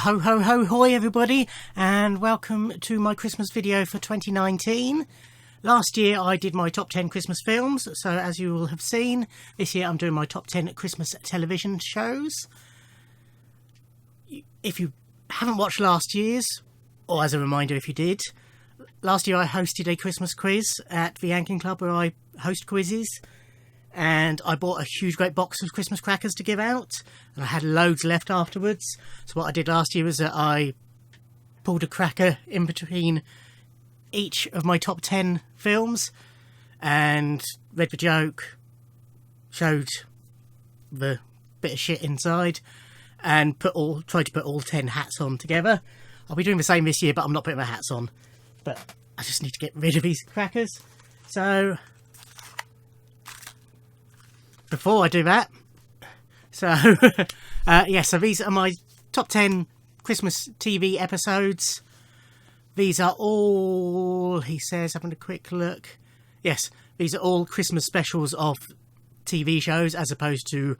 Ho ho ho hoy everybody, and welcome to my Christmas video for 2019. Last year I did my top 10 Christmas films, so as you will have seen, this year I'm doing my top 10 Christmas television shows. If you haven't watched last year's, or as a reminder if you did, last year I hosted a Christmas quiz at the Yankee Club where I host quizzes. And I bought a huge great box of Christmas crackers to give out, and I had loads left afterwards. So what I did last year was that I pulled a cracker in between each of my top 10 films and read the joke, showed the bit of shit inside, and tried to put all 10 hats on together. I'll be doing the same this year, but I'm not putting my hats on. But I just need to get rid of these crackers. So before I do that, so these are my top 10 Christmas TV episodes. These are all, he says, having a quick look. Yes, these are all Christmas specials of TV shows, as opposed to,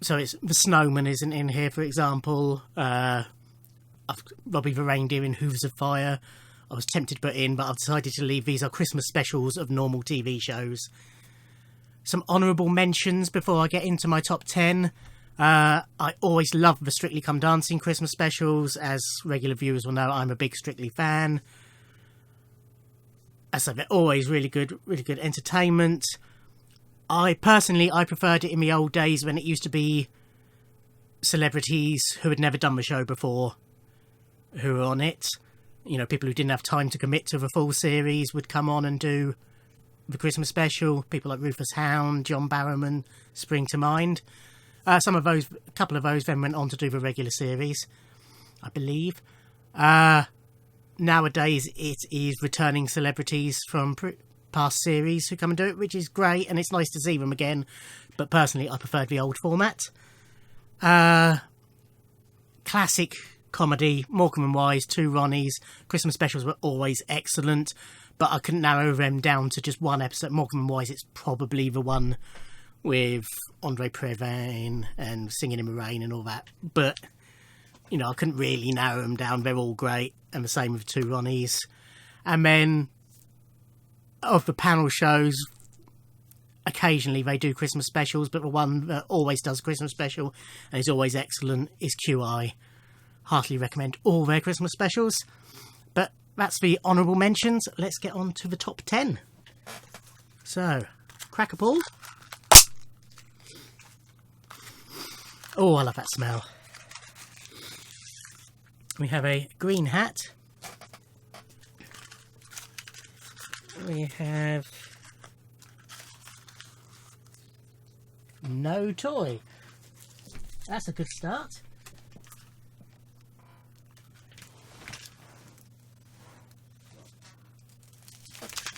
so it's The Snowman isn't in here, for example. Robbie the Reindeer in Hooves of Fire I was tempted to put in, but I've decided to leave. These are Christmas specials of normal TV shows. Some honourable mentions before I get into my top 10. I always love the Strictly Come Dancing Christmas specials. As regular viewers will know, I'm a big Strictly fan. So they're always really good entertainment. I preferred it in the old days when it used to be celebrities who had never done the show before who were on it. You know, people who didn't have time to commit to the full series would come on and do the Christmas special. People like Rufus Hound, John Barrowman spring to mind. A couple of those then went on to do the regular series, I believe. Nowadays it is returning celebrities from past series who come and do it, which is great, and it's nice to see them again. But personally, I preferred the old format. Classic comedy, Morecambe and Wise, Two Ronnies. Christmas specials were always excellent, but I couldn't narrow them down to just one episode. Morecambe and Wise, it's probably the one with Andre Previn and Singing in the Rain and all that. But, you know, I couldn't really narrow them down. They're all great. And the same with Two Ronnies. And then, of the panel shows, occasionally they do Christmas specials, but the one that always does a Christmas special and is always excellent is QI. Heartily recommend all their Christmas specials. But that's the honourable mentions. Let's get on to the top 10. So, cracker pulled. Oh, I love that smell. We have a green hat. We have no toy. That's a good start.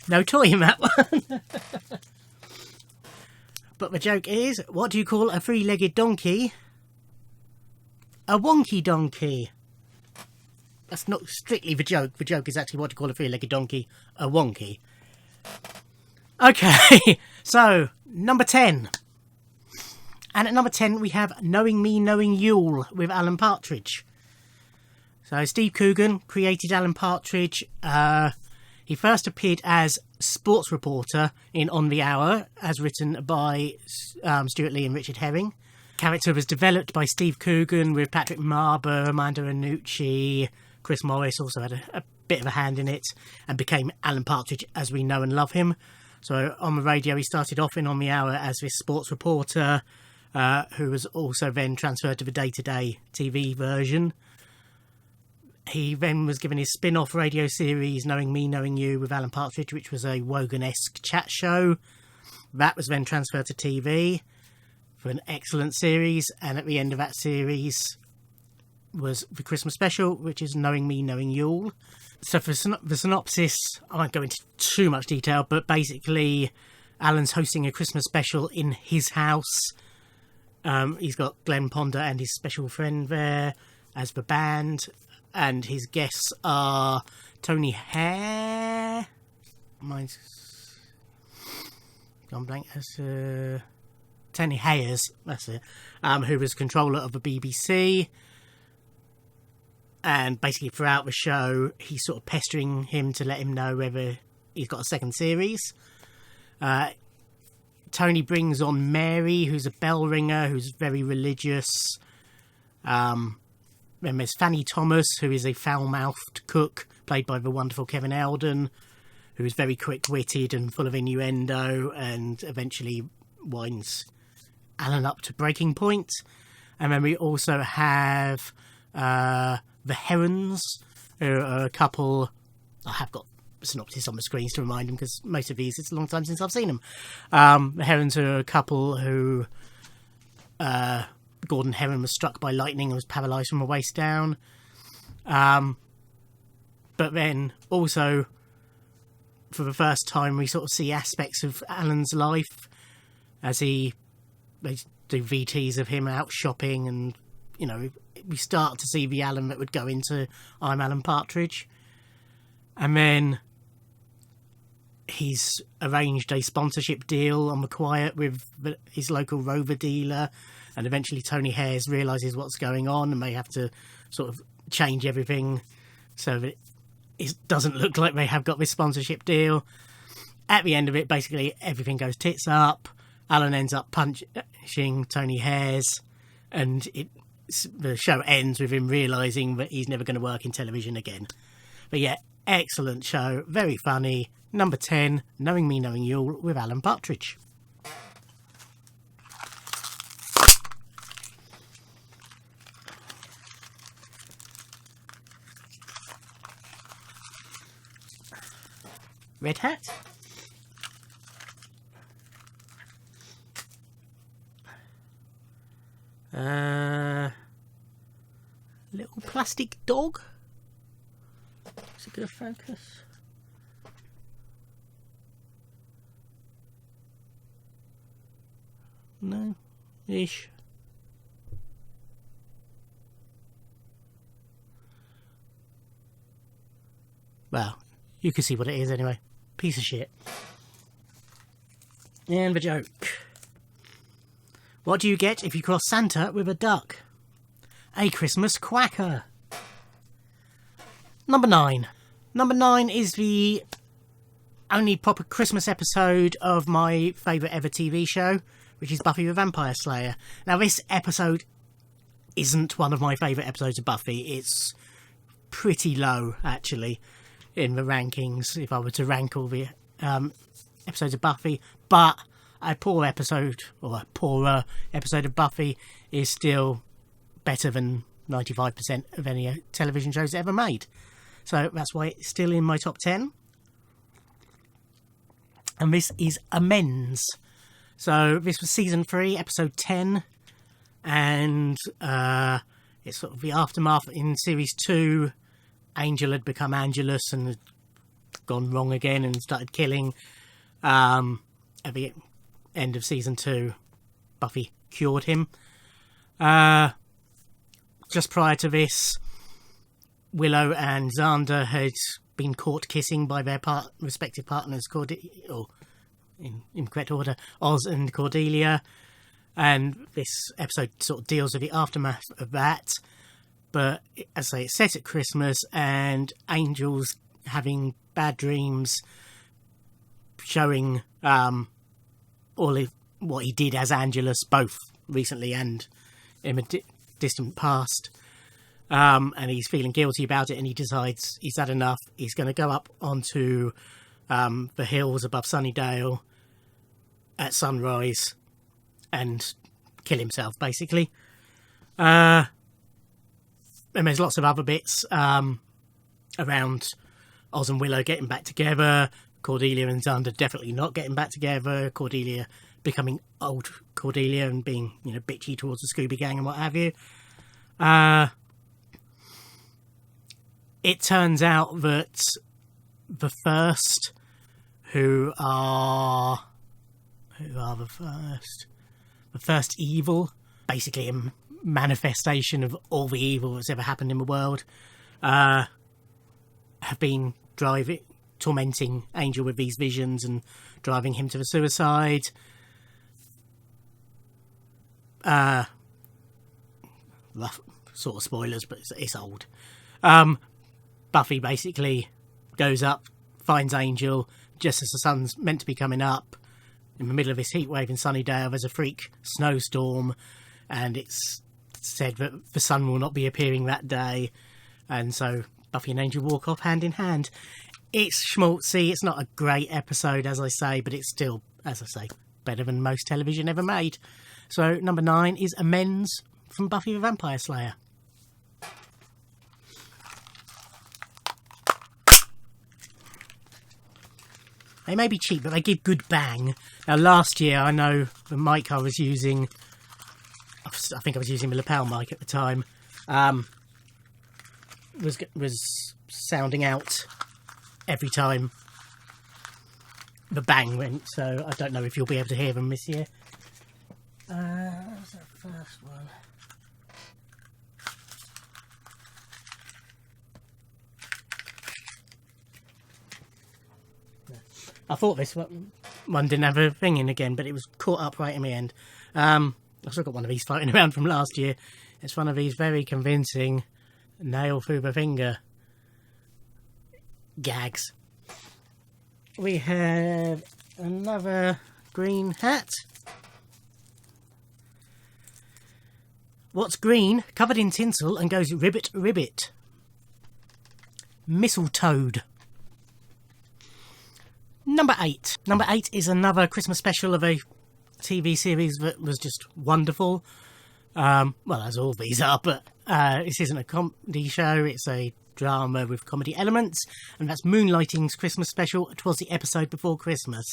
No toy in that one. But the joke is, what do you call a three-legged donkey? A wonky donkey. That's not strictly the joke. The joke is actually what do you call a three-legged donkey? A wonky. Okay, so number 10. And at number 10 we have Knowing Me, Knowing Yule with Alan Partridge. So Steve Coogan created Alan Partridge. He first appeared as sports reporter in On the Hour, as written by Stuart Lee and Richard Herring. Character was developed by Steve Coogan with Patrick Marber, Amanda Annucci. Chris Morris also had a bit of a hand in it and became Alan Partridge as we know and love him. So on the radio he started off in On the Hour as this sports reporter who was also then transferred to the day-to-day TV version. He then was given his spin-off radio series Knowing Me, Knowing You with Alan Partridge, which was a Wogan-esque chat show. That was then transferred to TV for an excellent series, and at the end of that series was the Christmas special, which is Knowing Me, Knowing Yule. So for the synopsis, I won't go into too much detail, but basically Alan's hosting a Christmas special in his house. He's got Glenn Ponder and his special friend there as the band. And his guests are Tony Hare. Mine's gone blank. Tony Hayers, that's it. Who was controller of the BBC. And basically throughout the show, he's sort of pestering him to let him know whether he's got a second series. Tony brings on Mary, who's a bell ringer, who's very religious. Then there's Fanny Thomas, who is a foul-mouthed cook, played by the wonderful Kevin Eldon, who is very quick-witted and full of innuendo, and eventually winds Alan up to breaking point. And then we also have the Herons, who are a couple. I have got synopsis on the screens to remind them, because most of these, it's a long time since I've seen them. The Herons are a couple who Gordon Heron was struck by lightning and was paralysed from the waist down. But then also, for the first time, we sort of see aspects of Alan's life as they do VTs of him out shopping, and we start to see the Alan that would go into I'm Alan Partridge. And then he's arranged a sponsorship deal on the quiet with his local rover dealer, and eventually Tony Hayes realises what's going on and they have to sort of change everything so that it doesn't look like they have got this sponsorship deal. At the end of it, basically everything goes tits up. Alan ends up punching Tony Hayes, and the show ends with him realising that he's never going to work in television again. But yeah, excellent show, very funny. Number 10, Knowing Me, Knowing You, with Alan Partridge. Red Hat. Little plastic dog. Is it going to focus? No. Ish. Well, you can see what it is anyway. Piece of shit. And the joke. What do you get if you cross Santa with a duck? A Christmas quacker. Number 9. Number 9 is the only proper Christmas episode of my favourite ever TV show, which is Buffy the Vampire Slayer. Now, this episode isn't one of my favourite episodes of Buffy. It's pretty low, actually, in the rankings, if I were to rank all the episodes of Buffy. But a poorer episode of Buffy is still better than 95% of any television shows ever made. So that's why it's still in my top 10. And this is Amends. So this was season 3, episode 10. And it's sort of the aftermath. In series 2, Angel had become Angelus and had gone wrong again and started killing. At the end of season 2, Buffy cured him. Just prior to this, Willow and Xander had been caught kissing by their respective partners, or in correct order, Oz and Cordelia. And this episode sort of deals with the aftermath of that. But as I say, it's set at Christmas, and Angel's having bad dreams, showing what he did as Angelus, both recently and in a distant past. And he's feeling guilty about it, and he decides he's had enough. He's going to go up onto the hills above Sunnydale at sunrise and kill himself, basically. And there's lots of other bits around Oz and Willow getting back together, Cordelia and Xander definitely not getting back together, Cordelia becoming old Cordelia and being, bitchy towards the Scooby Gang and what have you. It turns out that the first, who are the first? The first evil, basically a manifestation of all the evil that's ever happened in the world, have been tormenting Angel with these visions and driving him to the suicide. Rough sort of spoilers, but it's old. Buffy basically goes up, finds Angel, just as the sun's meant to be coming up. In the middle of this heatwave in Sunnydale, there's a freak snowstorm, and it's said that the sun will not be appearing that day. And so Buffy and Angel walk off hand in hand. It's schmaltzy, it's not a great episode, as I say, but it's still, as I say, better than most television ever made. So number 9 is Amends from Buffy the Vampire Slayer. They may be cheap, but they give good bang. Now, last year, I know the mic I was using, I think I was using the lapel mic at the time, was sounding out every time the bang went, so I don't know if you'll be able to hear them this year. What's that first one? I thought this one didn't have a thing in again, but it was caught up right in the end. I've still got one of these floating around from last year. It's one of these very convincing nail through the finger gags. We have another green hat. What's green, covered in tinsel, and goes ribbit ribbit? Mistletoed. Number 8. Number 8 is another Christmas special of a TV series that was just wonderful. Well, as all these are, but this isn't a comedy show, it's a drama with comedy elements, and that's Moonlighting's Christmas special. It was the episode before Christmas.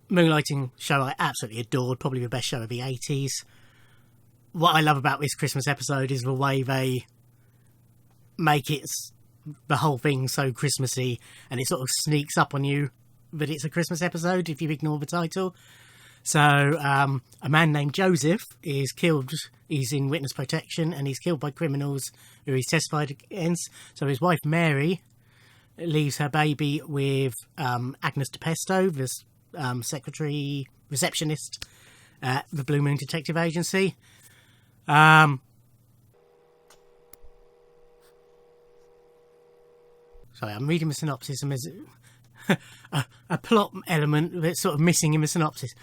Moonlighting show I absolutely adored, probably the best show of the 80s. What I love about this Christmas episode is the way they make it, the whole thing so Christmassy, and it sort of sneaks up on you that it's a Christmas episode if you ignore the title. So a man named Joseph is killed. He's in witness protection and he's killed by criminals who he's testified against. So his wife Mary leaves her baby with Agnes DePesto, this secretary receptionist at the Blue Moon Detective Agency. Sorry, I'm reading the synopsis and there's a plot element that's sort of missing in the synopsis.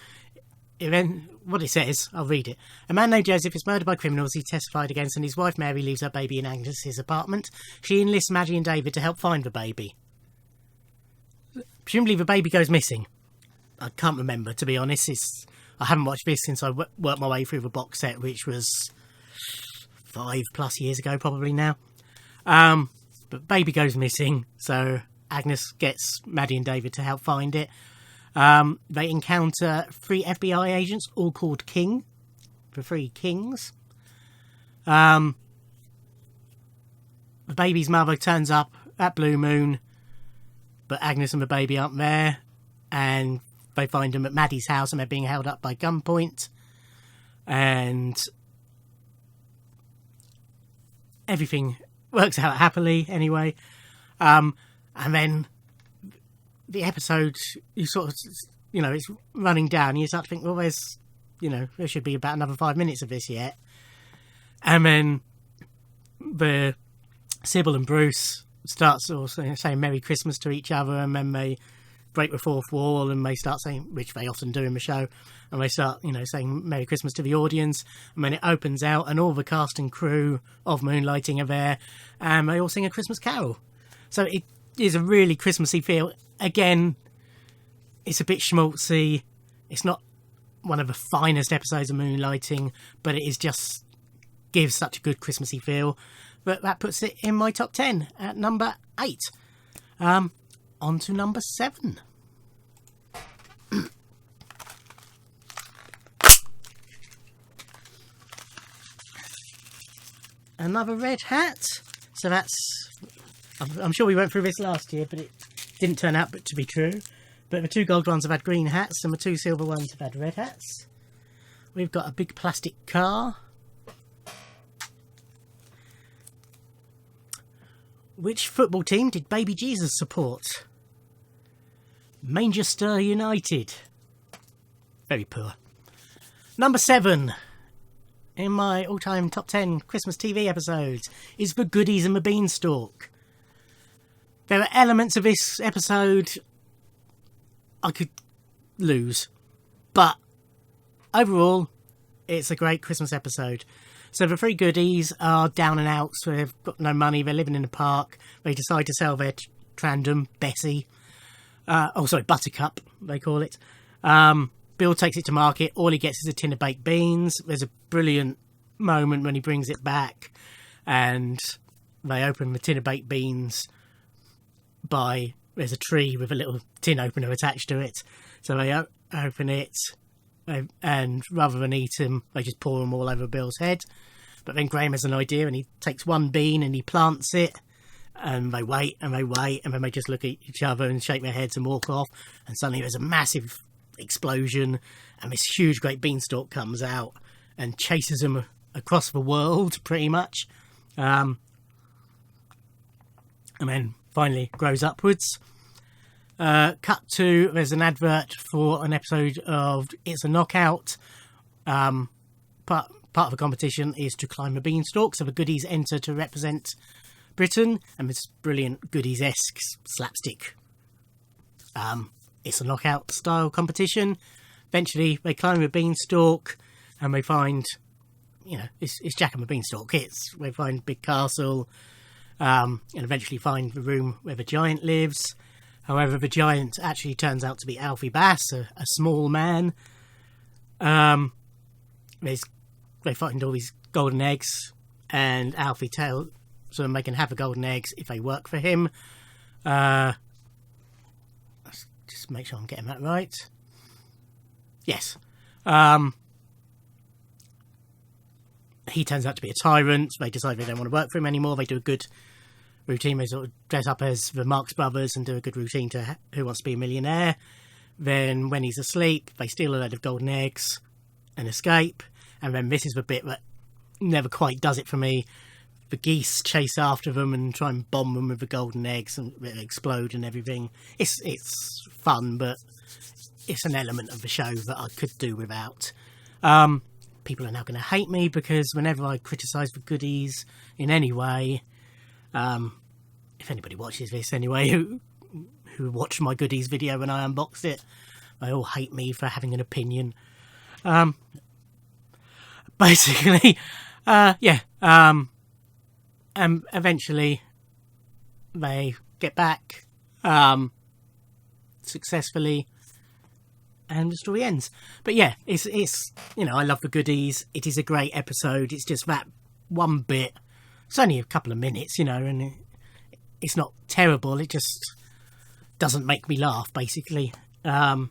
What it says, I'll read it. A man named Joseph is murdered by criminals he testified against, and his wife Mary leaves her baby in Agnes's apartment. She enlists Maddie and David to help find the baby. Presumably the baby goes missing. I can't remember, to be honest. I haven't watched this since I worked my way through the box set, which was 5+ years ago probably now. But baby goes missing, so Agnes gets Maddie and David to help find it. They encounter 3 FBI agents, all called King, the 3 Kings. The baby's mother turns up at Blue Moon, but Agnes and the baby aren't there, and they find them at Maddie's house and they're being held up by gunpoint, and everything works out happily anyway. And then the episode, you sort of, it's running down. You start to think, well, there should be about another 5 minutes of this yet. And then the Sybil and Bruce start sort of saying Merry Christmas to each other, and then they break the fourth wall and they start saying, which they often do in the show, and they start, saying Merry Christmas to the audience, and then it opens out and all the cast and crew of Moonlighting are there, and they all sing a Christmas carol. So it is a really Christmassy feel. Again, it's a bit schmaltzy. It's not one of the finest episodes of Moonlighting, but it is just gives such a good Christmassy feel. But that puts it in my top 10 at number 8. On to number 7. Another red hat. So that's... I'm sure we went through this last year, but it didn't turn out to be true. But the 2 gold ones have had green hats, and the 2 silver ones have had red hats. We've got a big plastic car. Which football team did Baby Jesus support? Manchester United. Very poor. Number 7. in my all-time top 10 Christmas TV episodes is The Goodies and the Beanstalk. There are elements of this episode I could lose, but overall, it's a great Christmas episode. So the three goodies are down and outs. They've got no money. They're living in the park. They decide to sell their trandom, Bessie. Buttercup, they call it. Bill takes it to market. All he gets is a tin of baked beans. There's a brilliant moment when he brings it back and they open the tin of baked beans there's a tree with a little tin opener attached to it. So they open it and rather than eat them, they just pour them all over Bill's head. But then Graham has an idea and he takes one bean and he plants it. And they wait and they wait and then they just look at each other and shake their heads and walk off. And suddenly there's a massive explosion and this huge great beanstalk comes out and chases them across the world pretty much. And then finally grows upwards. Cut to, there's an advert for an episode of It's a Knockout. Part of the competition is to climb a beanstalk, so the goodies enter to represent Britain, and this brilliant goodies-esque slapstick It's a Knockout style competition. Eventually they climb a beanstalk and they find, it's Jack and the Beanstalk hits. They find a big castle and eventually find the room where the giant lives. However, the giant actually turns out to be Alfie Bass, a small man. They find all these golden eggs, and Alfie tells them they can have the golden eggs if they work for him. Let's just make sure I'm getting that right. Yes. He turns out to be a tyrant. They decide they don't want to work for him anymore. They do a good routine. They sort of dress up as the Marx Brothers and do a good routine to Who Wants to Be a Millionaire. Then when he's asleep, they steal a load of golden eggs and escape. And then this is the bit that never quite does it for me. The geese chase after them and try and bomb them with the golden eggs and they explode and everything. It's fun, but it's an element of the show that I could do without. People are now going to hate me because whenever I criticise the goodies in any way, if anybody watches this anyway, who watched my goodies video when I unboxed it, they all hate me for having an opinion. Basically, and eventually they get back successfully and the story ends. But yeah, it's I love the goodies. It is a great episode. It's just that one bit. It's only a couple of minutes, and it's not terrible. It just doesn't make me laugh, basically. But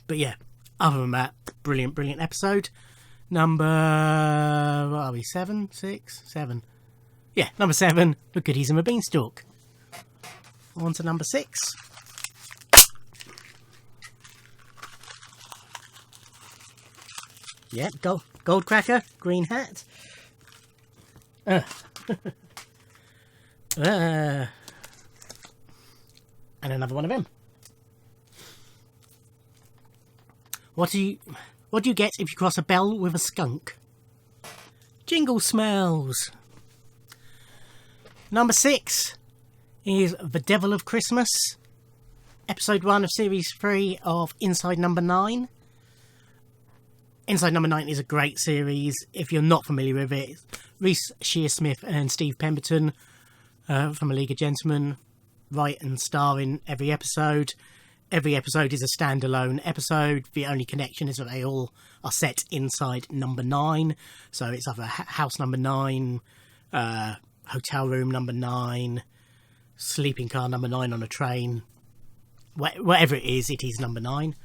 yeah, other than that, brilliant episode. Number, what are we, 7? 6? 7. Yeah, number 7, The Goodies and the Beanstalk. On to number 6. Yeah, gold cracker, green hat. And another one of them. What do you get if you cross a bell with a skunk? Jingle smells. Number 6 is The Devil of Christmas, episode 1 of series 3 of Inside Number 9. Inside Number 9 is a great series. If you're not familiar with it, Reece Shearsmith and Steve Pemberton from A League of Gentlemen write and star in every episode. Every episode is a standalone episode. The only connection is that they all are set inside number 9. So it's either house number 9, hotel room number 9, sleeping car number 9 on a train. Whatever it is number 9.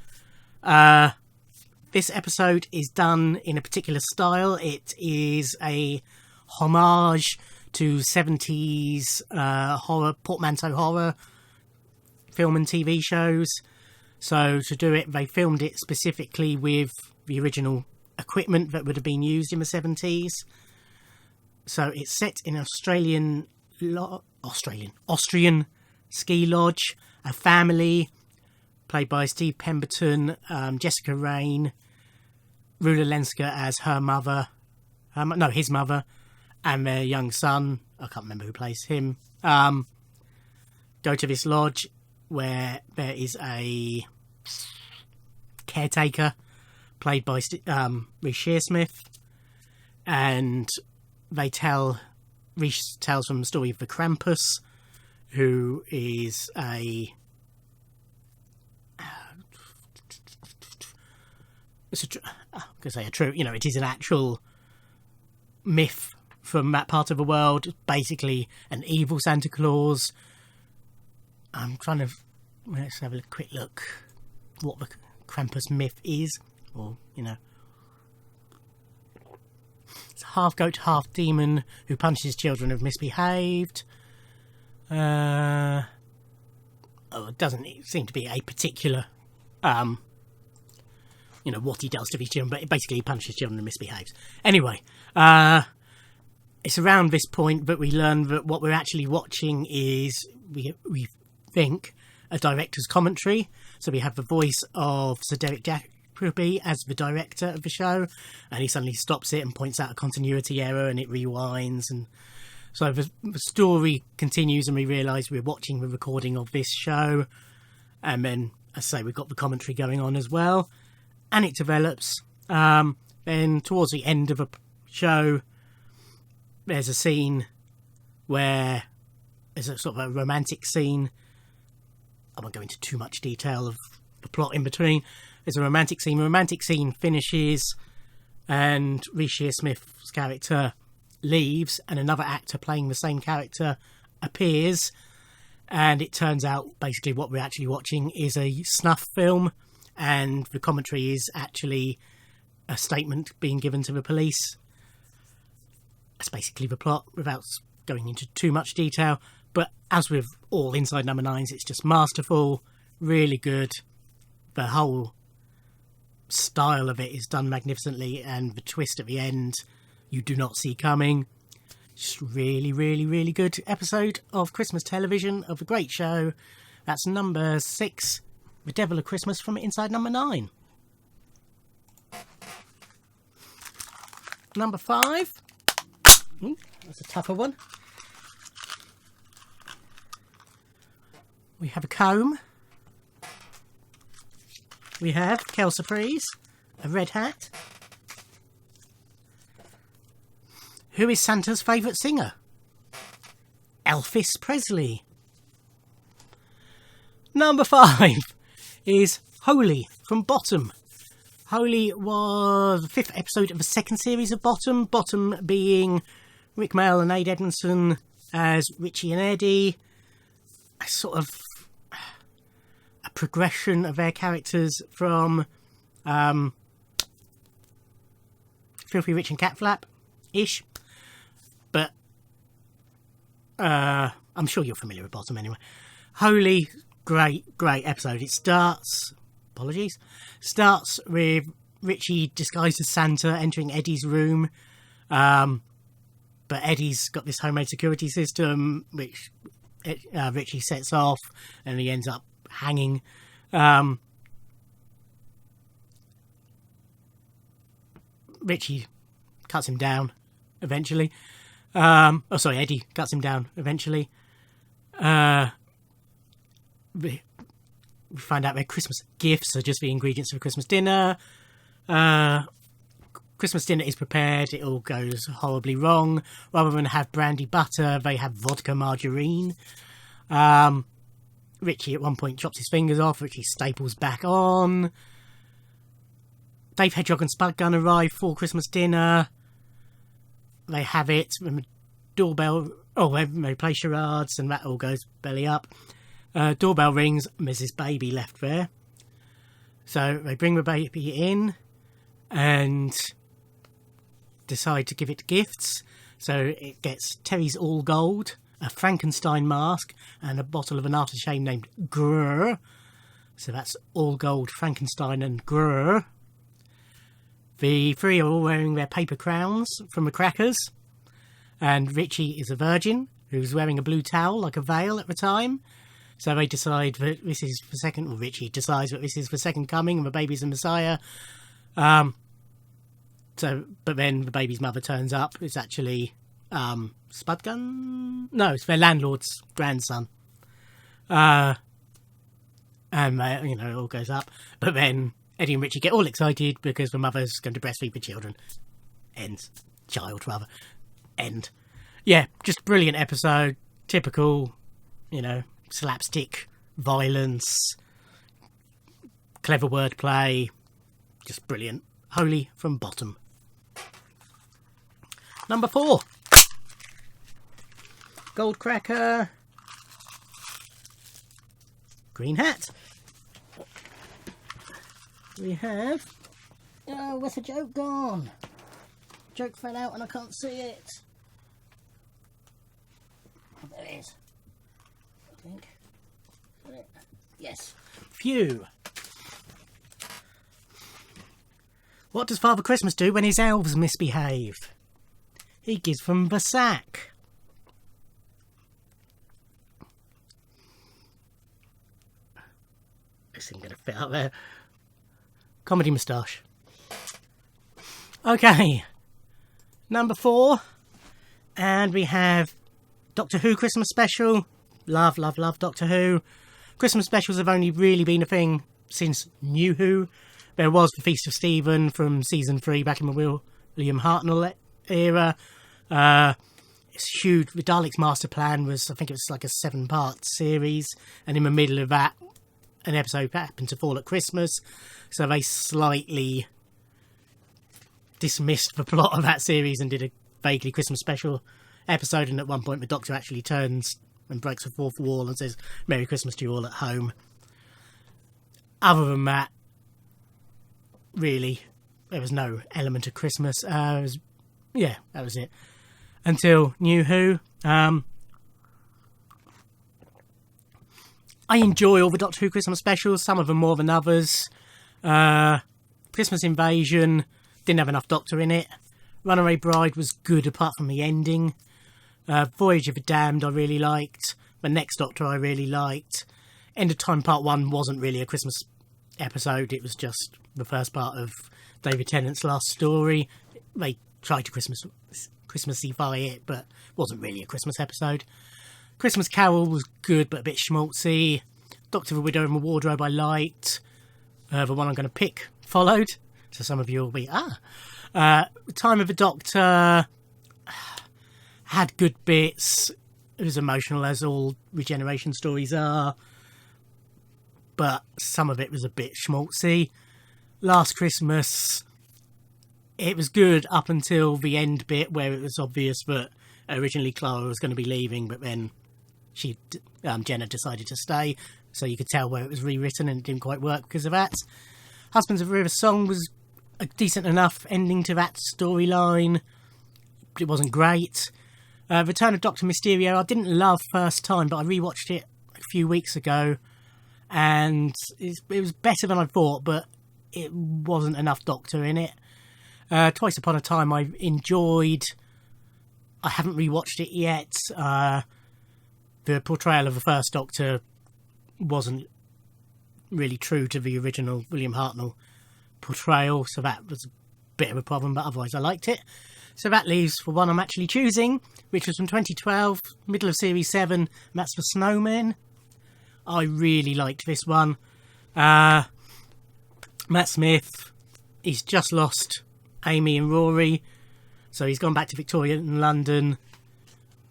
This episode is done in a particular style. It is a homage to 70s horror, portmanteau horror film and TV shows. So to do it, they filmed it specifically with the original equipment that would have been used in the 70s. So it's set in Austrian ski lodge. A family played by Steve Pemberton, Jessica Raine, Rula Lenska as her mother, no, his mother, and their young son, I can't remember who plays him, go to this lodge where there is a caretaker played by Reece Shearsmith, and Reece tells them the story of the Krampus, who is a it is an actual myth from that part of the world. It's basically an evil Santa Claus. Let's have a quick look what the Krampus myth is, it's a half goat, half demon who punishes children who've misbehaved. It doesn't seem to be a particular what he does to these children, but basically he punishes children and misbehaves. Anyway, it's around this point that we learn that what we're actually watching is, we think, a director's commentary. So we have the voice of Sir Derek Jacobi as the director of the show, and he suddenly stops it and points out a continuity error, and it rewinds, and so the story continues, and we realise we're watching the recording of this show, and then, as I say, we've got the commentary going on as well. And it develops. Then towards the end of a show, there's a scene where there's a sort of a romantic scene. I won't go into too much detail of the plot in between. There's a romantic scene. The romantic scene finishes, and Reece Shearsmith's character leaves, and another actor playing the same character appears. And it turns out basically what we're actually watching is a snuff film. And the commentary is actually a statement being given to the police. That's basically the plot, without going into too much detail. But as with all Inside Number 9s, it's just masterful, really good. The whole style of it is done magnificently, and the twist at the end you do not see coming. Just really, really, really good episode of Christmas television, of a great show. That's number 6. The Devil of Christmas from Inside Number 9. Number 5. That's a tougher one. We have a comb. We have Kel Surprise, a red hat. Who is Santa's favourite singer? Elvis Presley. Number 5 is Holy from Bottom. Holy was the 5th episode of the 2nd series of Bottom. Bottom being Rick Mayall and Ade Edmondson as Richie and Eddie. A sort of a progression of their characters from Filthy Rich and Cat Flap-ish. But I'm sure you're familiar with Bottom anyway. Holy, great episode. It starts with Richie disguised as Santa entering Eddie's room, but Eddie's got this homemade security system which Richie sets off, and he ends up hanging. Richie cuts him down eventually. Eddie cuts him down eventually. We find out their Christmas gifts are just the ingredients of a Christmas dinner. Christmas dinner is prepared. It all goes horribly wrong. Rather than have brandy butter, they have vodka margarine. Richie at one point chops his fingers off, which he staples back on. Dave Hedgehog and Spud Gun arrive for Christmas dinner. They have it when the doorbell... they play charades, and that all goes belly up. Doorbell rings, Mrs. Baby left there. So they bring the baby in and decide to give it gifts. So it gets Terry's All Gold, a Frankenstein mask, and a bottle of an aftershave named Grrr. So that's All Gold, Frankenstein and Grrr. The three are all wearing their paper crowns from the crackers. And Richie is a virgin who's wearing a blue towel like a veil at the time. So they decide that this is the second... Well, Richie decides that this is the second coming and the baby's the Messiah. So So, but then the baby's mother turns up. It's actually Spudgun? No, it's their landlord's grandson. And it all goes up. But then Eddie and Richie get all excited because the mother's going to breastfeed the children. End. Yeah, just brilliant episode. Typical, slapstick violence, clever wordplay. Just brilliant. Holy from bottom. Number 4. Goldcracker. Green Hat. We have... Oh, where's the joke gone? Joke fell out and I can't see it. Oh, there it is. I think. Yes. Phew. What does Father Christmas do when his elves misbehave? He gives them the sack. This isn't going to fit up there. Comedy moustache. Okay. Number 4. And we have Doctor Who Christmas Special. Love Doctor Who. Christmas specials have only really been a thing since New Who. There was the Feast of Stephen from season 3 back in the William Hartnell era. It's huge. The Daleks' Master Plan was, I think it was like a 7-part series. And in the middle of that, an episode happened to fall at Christmas. So they slightly dismissed the plot of that series and did a vaguely Christmas special episode. And at one point the Doctor actually turns and breaks the fourth wall and says, "Merry Christmas to you all at home." Other than that, really, there was no element of Christmas. That was it. Until New Who. I enjoy all the Doctor Who Christmas specials, some of them more than others. Christmas Invasion didn't have enough Doctor in it. Runaway Bride was good apart from the ending. Voyage of the Damned I really liked. The Next Doctor I really liked. End of Time Part 1 wasn't really a Christmas episode. It was just the first part of David Tennant's last story. They tried to Christmassify it, but it wasn't really a Christmas episode. Christmas Carol was good, but a bit schmaltzy. Doctor the Widow and the Wardrobe I liked. The one I'm going to pick followed. So some of you will be, Time of the Doctor had good bits. It was emotional, as all regeneration stories are. But some of it was a bit schmaltzy. Last Christmas, it was good up until the end bit where it was obvious that originally Clara was going to be leaving, but then Jenna decided to stay. So you could tell where it was rewritten and it didn't quite work because of that. Husbands of the River Song was a decent enough ending to that storyline. It wasn't great. Return of Dr. Mysterio, I didn't love first time, but I rewatched it a few weeks ago. And it was better than I thought, but it wasn't enough Doctor in it. Twice Upon a Time I enjoyed. I haven't rewatched it yet. The portrayal of the first Doctor wasn't really true to the original William Hartnell portrayal, so that was a bit of a problem, but otherwise I liked it. So that leaves for one I'm actually choosing, which was from 2012, middle of Series 7, and that's The Snowmen. I really liked this one. Matt Smith, he's just lost Amy and Rory, so he's gone back to Victoria and London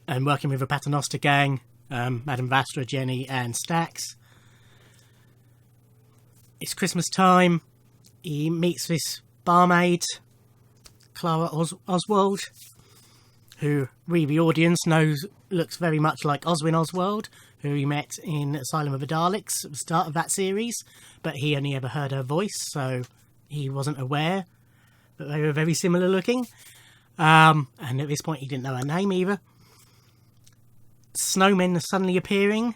and working with a Paternoster gang, Madame Vastra, Jenny and Stax. It's Christmas time. He meets this barmaid, Clara Oswald, who we, the audience, knows looks very much like Oswin Oswald, who he met in Asylum of the Daleks at the start of that series, but he only ever heard her voice, so he wasn't aware that they were very similar looking. And at this point he didn't know her name either. Snowmen are suddenly appearing.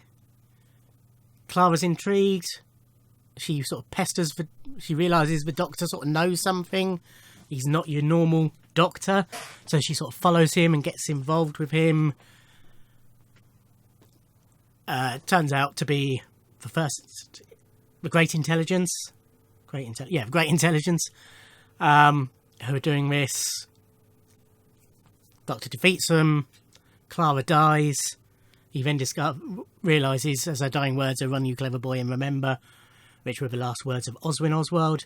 Clara's intrigued. She sort of pesters she realises the Doctor sort of knows something. He's not your normal Doctor, so she sort of follows him and gets involved with him. Turns out to be the Great Intelligence. Great Intelligence. who are doing this. Doctor defeats them. Clara dies. He then realises, as her dying words are, "Run, you clever boy, and remember," which were the last words of Oswin Oswald.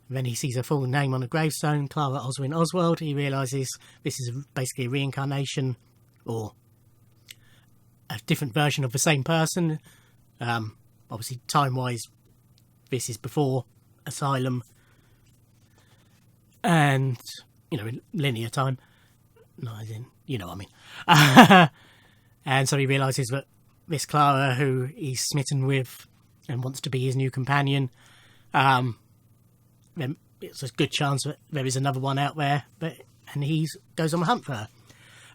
And then he sees her full name on a gravestone, Clara Oswin Oswald. He realises this is basically a reincarnation, or a different version of the same person. Obviously, time-wise, this is before Asylum. And, in linear time. No, as in, you know what I mean. And so he realises that this Clara, who he's smitten with and wants to be his new companion, then it's a good chance that there is another one out there, and he goes on the hunt for her.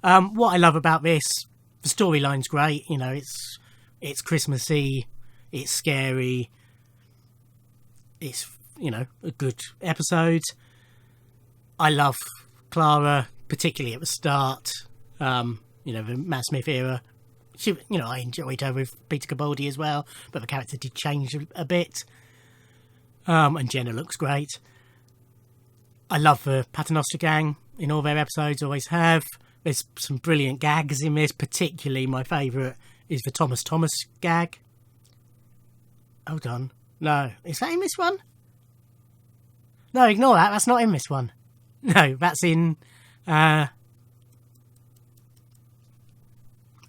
What I love about this, the storyline's great. It's Christmassy, it's scary, it's a good episode. I love Clara, particularly at the start. The Matt Smith era. I enjoyed her with Peter Capaldi as well, but the character did change a bit. And Jenna looks great. I love the Paternoster gang in all their episodes, always have. There's some brilliant gags in this, particularly my favourite is the Thomas gag. Hold on. No. Is that in this one? No, ignore that. That's not in this one. No, that's in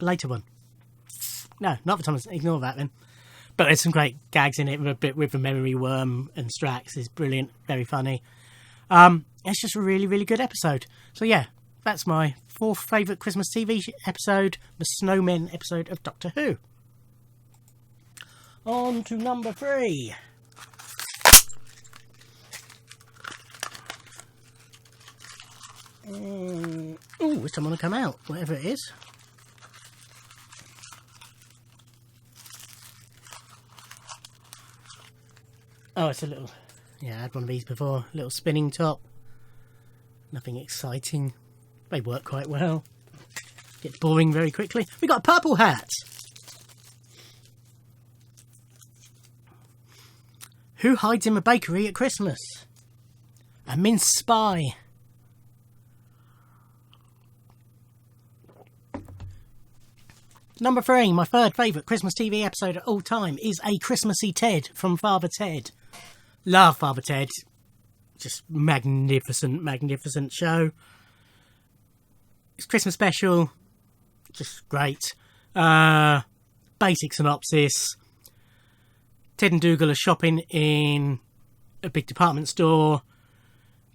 later one. No, not the Thomas. Ignore that then. But there's some great gags in it. The bit with the memory worm and Strax is brilliant, very funny. It's just a really, really good episode. So yeah, that's my fourth favourite Christmas TV episode, the Snowmen episode of Doctor Who. On to number 3. Is someone to come out, whatever it is. Oh, it's a little... Yeah, I had one of these before. Little spinning top. Nothing exciting. They work quite well. Get boring very quickly. We got a purple hat. Who hides in the bakery at Christmas? A mince spy. Number 3, my third favourite Christmas TV episode of all time is A Christmassy Ted from Father Ted. Love Father Ted. Just magnificent, magnificent show. It's Christmas special. Just great. Basic synopsis. Ted and Dougal are shopping in a big department store.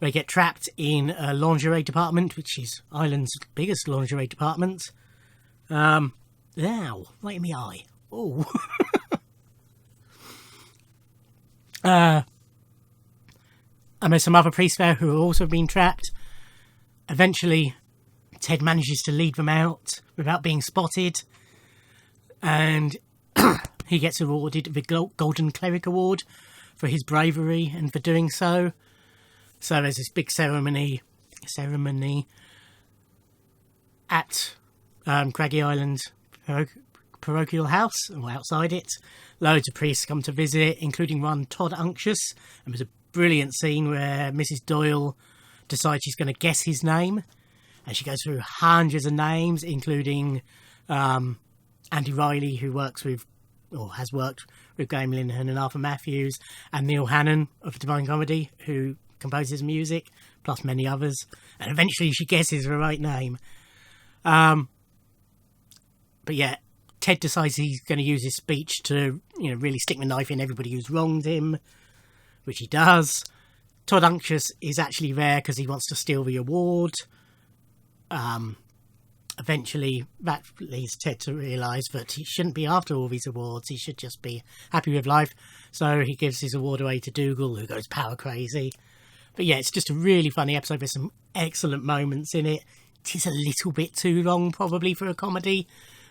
They get trapped in a lingerie department, which is Ireland's biggest lingerie department. Ow, right in my eye. Oh. And there's some other priests there who are also being trapped. Eventually, Ted manages to lead them out without being spotted. And he gets awarded the Golden Cleric Award for his bravery and for doing so. So there's this big ceremony at Craggy Island parochial house, or outside it. Loads of priests come to visit, including one Todd Unctious. And there's a brilliant scene where Mrs. Doyle decides she's going to guess his name. And she goes through hundreds of names, including Andy Riley, who works with, or has worked with Graham Linehan and Arthur Matthews, and Neil Hannon of Divine Comedy, who composes music, plus many others. And eventually she guesses the right name. But yeah, Ted decides he's going to use his speech to, really stick the knife in everybody who's wronged him, which he does. Todd Unctious is actually there because he wants to steal the award. Eventually, that leads Ted to realise that he shouldn't be after all these awards. He should just be happy with life. So he gives his award away to Dougal, who goes power crazy. But yeah, it's just a really funny episode. There's some excellent moments in it. It is a little bit too long, probably, for a comedy.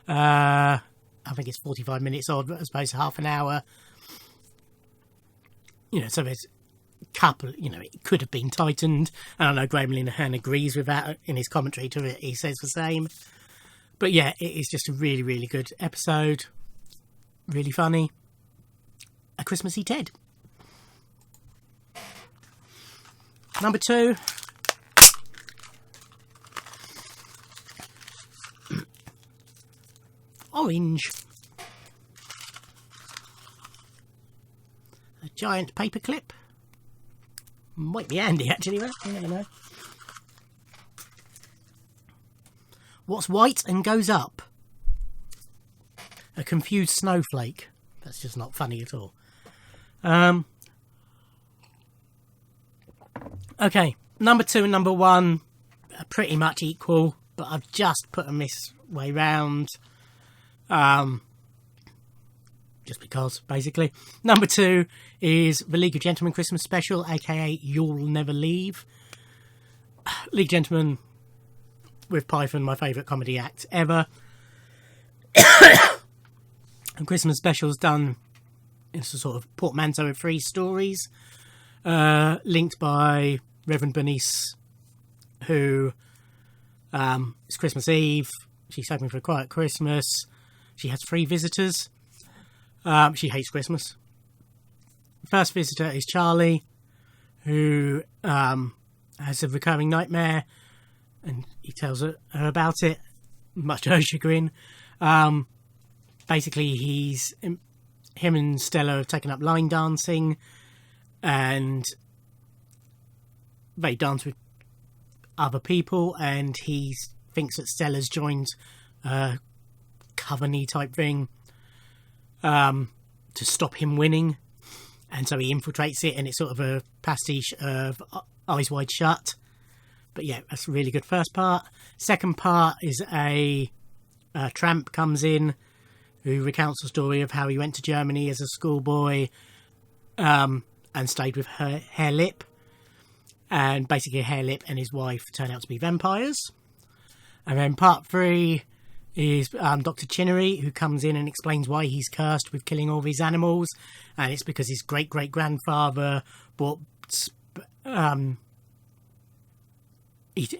I think it's 45 minutes odd, as opposed to half an hour. So there's a couple, it could have been tightened. And I know Graham Linehan agrees with that in his commentary to it. He says the same. But yeah, it is just a really, really good episode. Really funny. A Christmassy Ted. Number 2, orange. A giant paperclip. Might be handy, actually, right? You never know. What's white and goes up? A confused snowflake. That's just not funny at all. Okay, number 2 and number 1 are pretty much equal, but I've just put them this way round. Just because, basically. Number 2 is the League of Gentlemen Christmas Special, aka You'll Never Leave. League of Gentlemen with Python, my favourite comedy act ever. And Christmas Special's done in a sort of portmanteau of 3 stories, linked by Reverend Bernice, who it's Christmas Eve. She's hoping for a quiet Christmas. She has 3 visitors. She hates Christmas. First visitor is Charlie, who has a recurring nightmare, and he tells her about it, much to her chagrin. Basically, him and Stella have taken up line dancing, and they dance with other people, and he thinks that Stella's joined a coven-y type thing to stop him winning, and so he infiltrates it, and it's sort of a pastiche of Eyes Wide Shut. But yeah, that's a really good first part. Second part is a tramp comes in who recounts the story of how he went to Germany as a schoolboy and stayed with Hare Lip. And basically Hare Lip and his wife turn out to be vampires. And then part 3 is Dr. Chinnery, who comes in and explains why he's cursed with killing all these animals. And it's because his great-great-grandfather bought... He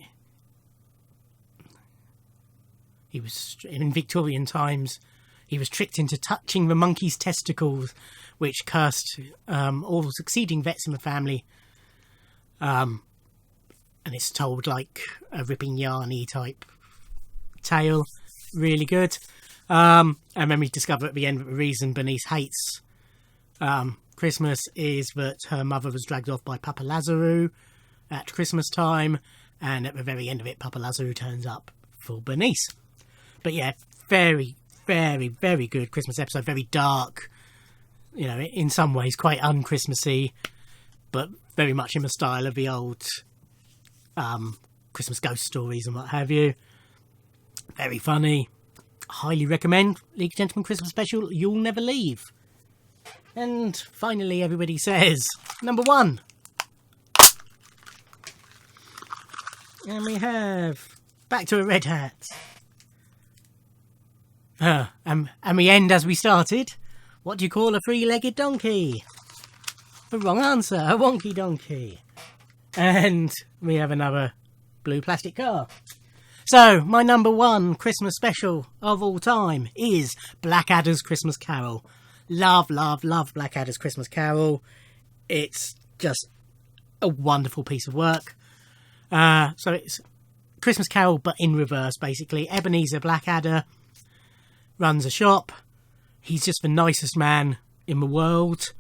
was, in Victorian times, he was tricked into touching the monkey's testicles, which cursed all the succeeding vets in the family. And it's told like a ripping yarny type tale. Really good. And then we discover at the end that the reason Bernice hates Christmas is that her mother was dragged off by Papa Lazarou at Christmas time, and at the very end of it, Papa Lazarou turns up for Bernice. But yeah, very, very, very good Christmas episode. Very dark, you know, in some ways quite un-Christmassy, but very much in the style of the old Christmas ghost stories and what have you. Very funny. Highly recommend League of Gentlemen Christmas Special, You'll Never Leave. And finally, everybody says, number 1. And we have Back to a Red Hat. And we end as we started. What do you call a 3-legged donkey? The wrong answer, a wonky donkey. And we have another blue plastic car. So, my number 1 Christmas special of all time is Blackadder's Christmas Carol. Love, love, love Blackadder's Christmas Carol. It's just a wonderful piece of work. So it's Christmas Carol, but in reverse, basically. Ebenezer Blackadder runs a shop. He's just the nicest man in the world.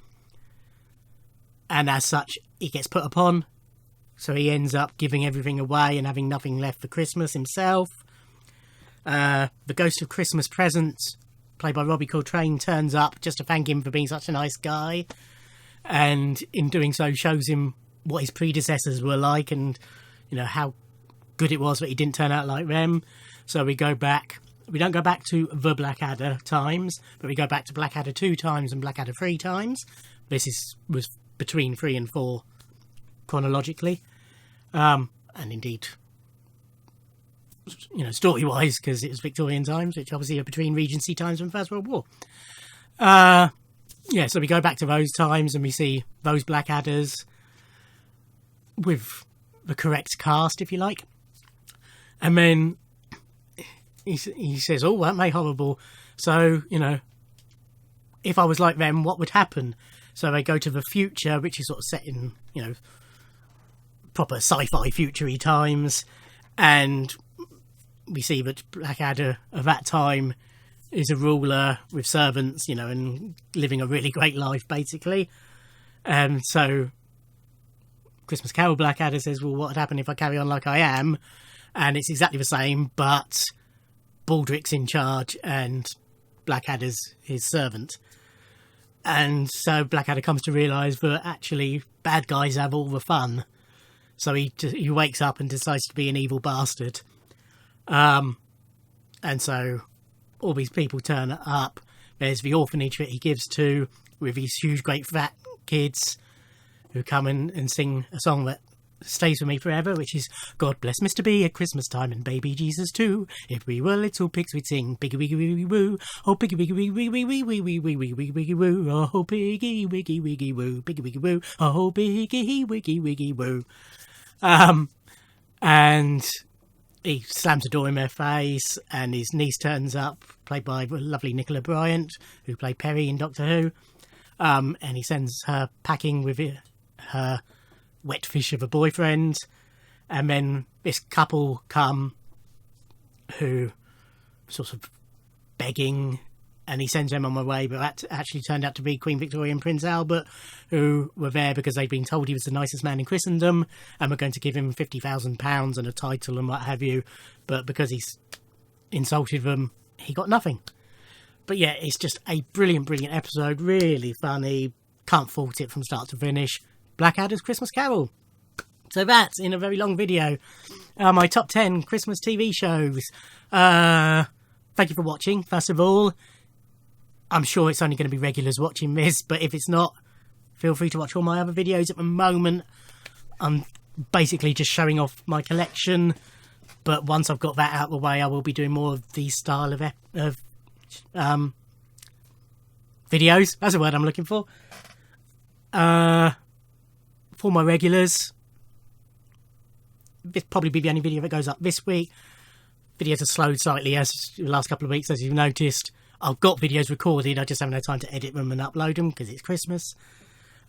And as such, he gets put upon. So he ends up giving everything away and having nothing left for Christmas himself. The Ghost of Christmas Present, played by Robbie Coltrane, turns up just to thank him for being such a nice guy. And in doing so, shows him what his predecessors were like and, you know, how good it was that he didn't turn out like them. So we go back. We don't go back to the Blackadder times, but we go back to Blackadder 2 times and Blackadder 3 times. This was between 3 and 4 chronologically. And indeed, you know, story-wise, because it was Victorian times, which obviously are between Regency times and First World War. Yeah, so we go back to those times and we see those Blackadders with the correct cast, if you like. And then he says, oh, weren't they horrible? So, you know, if I was like them, what would happen? So they go to the future, which is sort of set in, you know, proper sci-fi future-y times. And we see that Blackadder of that time is a ruler with servants, you know, and living a really great life, basically. And so Christmas Carol Blackadder says, well, what would happen if I carry on like I am? And it's exactly the same, but Baldric's in charge and Blackadder's his servant. And so Blackadder comes to realise that actually bad guys have all the fun. So he wakes up and decides to be an evil bastard. And so all these people turn up. There's the orphanage that he gives to, with these huge, great fat kids who come in and sing a song that stays with me forever, which is God bless Mr. B at Christmas time and baby Jesus too. If we were little pigs we'd sing piggy wiggy wiggy woo. Oh piggy wiggy wiggy wiggy wiggy wiggy wiggy wiggy wiggy woo. Oh piggy wiggy wiggy woo. Piggy wiggy woo. Oh piggy wiggy wiggy woo. And he slams the door in their face, and his niece turns up, played by the lovely Nicola Bryant, who played Perry in Doctor Who. And he sends her packing with her wet fish of a boyfriend, and then this couple come who sort of begging, and he sends them on their way, but that actually turned out to be Queen Victoria and Prince Albert, who were there because they'd been told he was the nicest man in Christendom and were going to give him £50,000 and a title and what have you, but because he's insulted them, he got nothing. But yeah, it's just a brilliant episode, really funny, can't fault it from start to finish. Blackadder's Christmas Carol. So that's in a very long video. My top 10 Christmas TV shows. Thank you for watching, first of all. I'm sure it's only going to be regulars watching this, but if it's not, feel free to watch all my other videos. At the moment, I'm basically just showing off my collection, but once I've got that out of the way, I will be doing more of these style of videos. That's the word I'm looking for. For my regulars, this will probably be the only video that goes up this week. Videos are slowed slightly as the last couple of weeks, as you've noticed. I've got videos recorded, I just haven't had time to edit them and upload them because it's Christmas.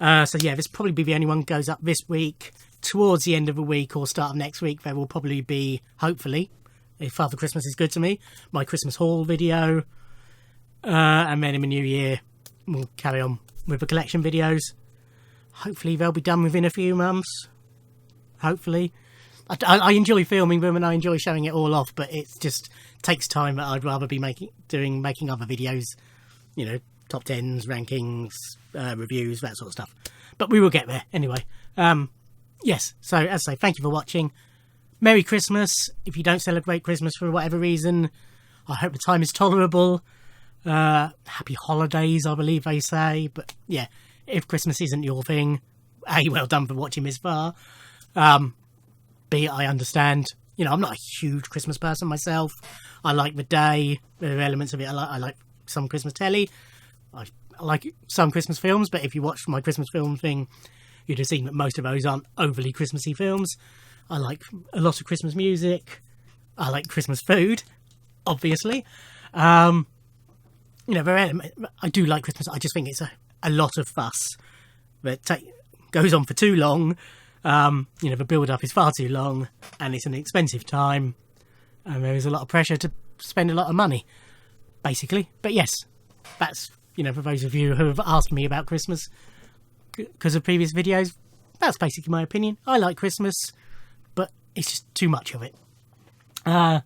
So yeah, this will probably be the only one that goes up this week. Towards the end of the week or start of next week, there will probably be, hopefully, if Father Christmas is good to me, my Christmas haul video. And then in the new year, we'll carry on with the collection videos. Hopefully they'll be done within a few months. Hopefully. I enjoy filming them and I enjoy showing it all off, but it just takes time that I'd rather be making other videos, you know, top 10s, rankings, reviews, that sort of stuff. But we will get there anyway. Yes, so as I say, thank you for watching. Merry Christmas. If you don't celebrate Christmas for whatever reason, I hope the time is tolerable. Happy holidays, I believe they say. But yeah, if Christmas isn't your thing, A, well done for watching this far. B, I understand. You know, I'm not a huge Christmas person myself. I like the day. There are elements of it. I like some Christmas telly. I like some Christmas films, but if you watch my Christmas film thing, you'd have seen that most of those aren't overly Christmassy films. I like a lot of Christmas music. I like Christmas food, obviously. You know, I do like Christmas. I just think it's a lot of fuss that goes on for too long. You know, the build-up is far too long, and it's an expensive time, and there is a lot of pressure to spend a lot of money, basically. But yes, that's, you know, for those of you who have asked me about Christmas because of previous videos, that's basically my opinion. I like Christmas, but it's just too much of it. But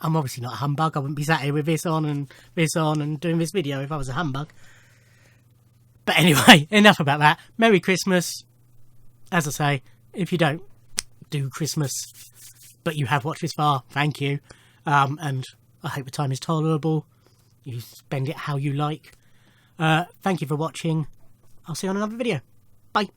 I'm obviously not a humbug. I wouldn't be sat here with this on and doing this video if I was a humbug. But anyway, enough about that. Merry Christmas. As I say, if you don't do Christmas, but you have watched this far, thank you. And I hope the time is tolerable. You spend it how you like. Thank you for watching. I'll see you on another video. Bye.